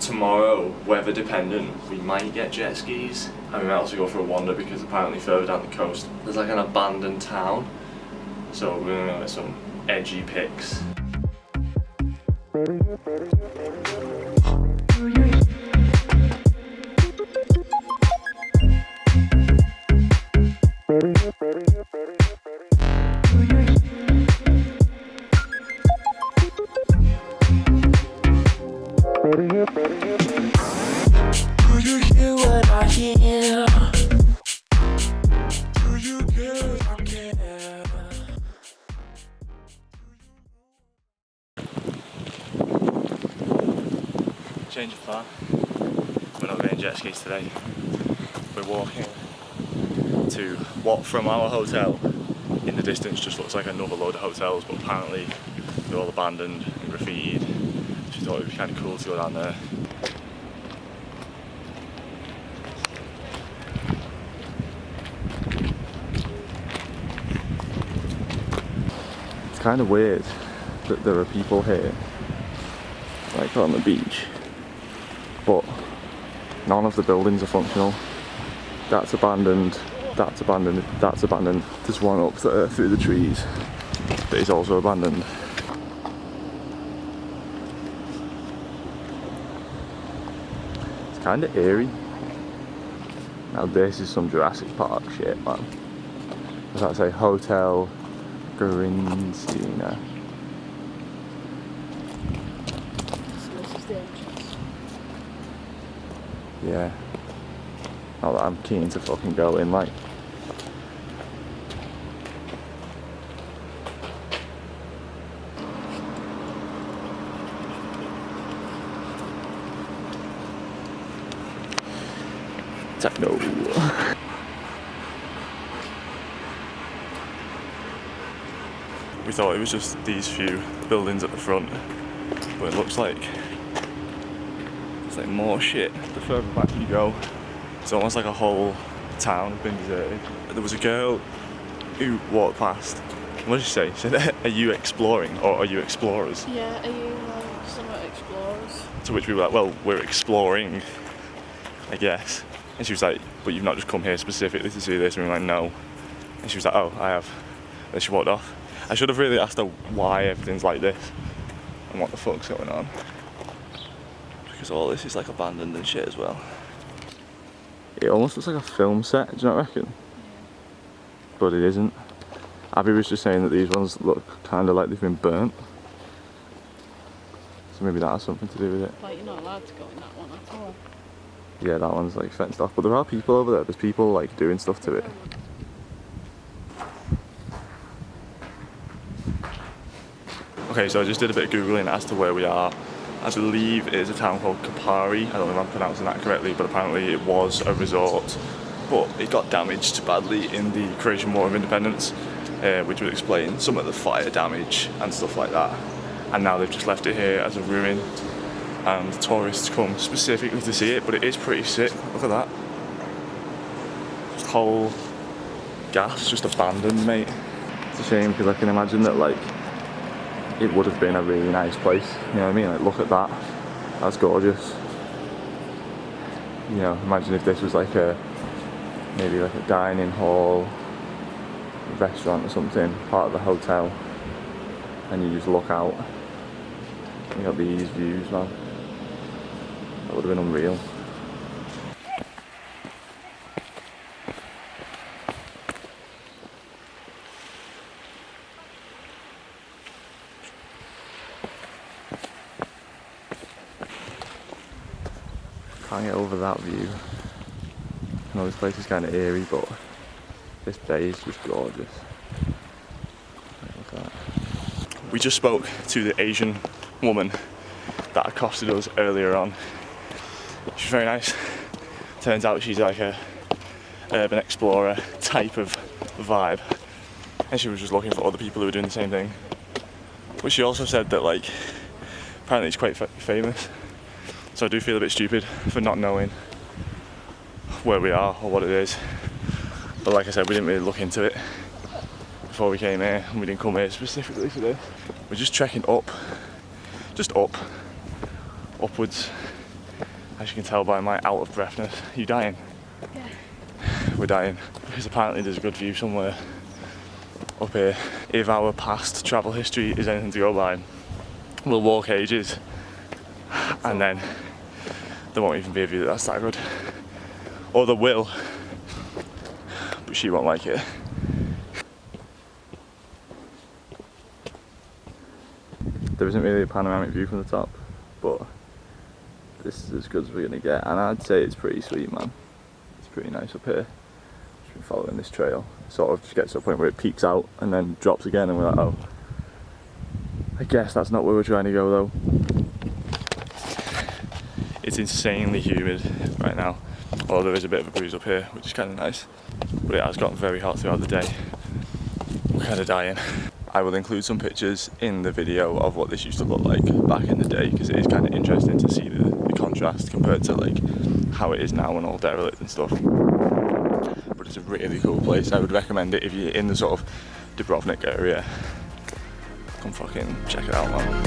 tomorrow, weather dependent, we might get jet skis, and we might also go for a wander because apparently further down the coast there's like an abandoned town, so we're gonna get some edgy pics. Change of plan. We're not getting jet skis today. We're walking to what from our hotel in the distance just looks like another load of hotels, but apparently they're all abandoned and graffitied. So we thought it would be kind of cool to go down there. It's kind of weird that there are people here, like on the beach, but none of the buildings are functional. That's abandoned, that's abandoned, that's abandoned. There's one up there through the trees that is also abandoned. It's kind of eerie. Now this is some Jurassic Park shit, man. Does that say Hotel Grinstina? Yeah. Not that I'm keen to fucking go in, like. Techno. We thought it was just these few buildings at the front, but it looks like it's like more shit the further back you go. It's almost like a whole town has been deserted. There was a girl who walked past. What did she say? She said, "Are you exploring or are you explorers?" Yeah, are you somewhat explorers? To which we were like, "Well, we're exploring, I guess." And she was like, "But you've not just come here specifically to see this?" And we were like, "No." And she was like, "Oh, I have." Then she walked off. I should have really asked her why everything's like this and what the fuck's going on. Because all this is like abandoned and shit as well. It almost looks like a film set, do you not reckon? Yeah. But it isn't. Abby was just saying that these ones look kind of like they've been burnt. So maybe that has something to do with it. Like you're not allowed to go in that one at all. Yeah, that one's like fenced off. But there are people over there. There's people like doing stuff to it. Okay, so I just did a bit of Googling as to where we are. I believe it is a town called Kupari. I don't know if I'm pronouncing that correctly, but apparently it was a resort. But it got damaged badly in the Croatian War of Independence, which would explain some of the fire damage and stuff like that. And now they've just left it here as a ruin. And tourists come specifically to see it, but it is pretty sick. Look at that. Just whole gas just abandoned, mate. It's a shame because I can imagine that like it would have been a really nice place, you know what I mean? Like, look at that, that's gorgeous. You know, imagine if this was like maybe like a dining hall, a restaurant or something, part of the hotel, and you just look out, you got these views, man. That would have been unreal. Can't get over that view. I know this place is kind of eerie, but this bay is just gorgeous. Look at that. We just spoke to the Asian woman that accosted us earlier on. She's very nice. Turns out she's like a urban explorer type of vibe, and she was just looking for other people who were doing the same thing. But she also said that like apparently it's quite famous. So I do feel a bit stupid for not knowing where we are or what it is. But like I said, we didn't really look into it before we came here, and we didn't come here specifically for this. We're just trekking up, just upwards As you can tell by my out of breathness. Are you dying? Yeah. We're dying because apparently there's a good view somewhere up here. If our past travel history is anything to go by, we'll walk ages and then there won't even be a view that's that good. Or there will, but she won't like it. There isn't really a panoramic view from the top, but this is as good as we're gonna get, and I'd say it's pretty sweet, man. It's pretty nice up here. Just been following this trail. It sort of just gets to a point where it peaks out and then drops again, and we're like, oh, I guess that's not where we're trying to go though. It's insanely humid right now, although there is a bit of a breeze up here, which is kind of nice, but it has gotten very hot throughout the day. We're kind of dying. I will include some pictures in the video of what this used to look like back in the day, because it is kind of interesting to see the contrast compared to like how it is now and all derelict and stuff. But it's a really cool place. I would recommend it if you're in the sort of Dubrovnik area. Come fucking check it out, man.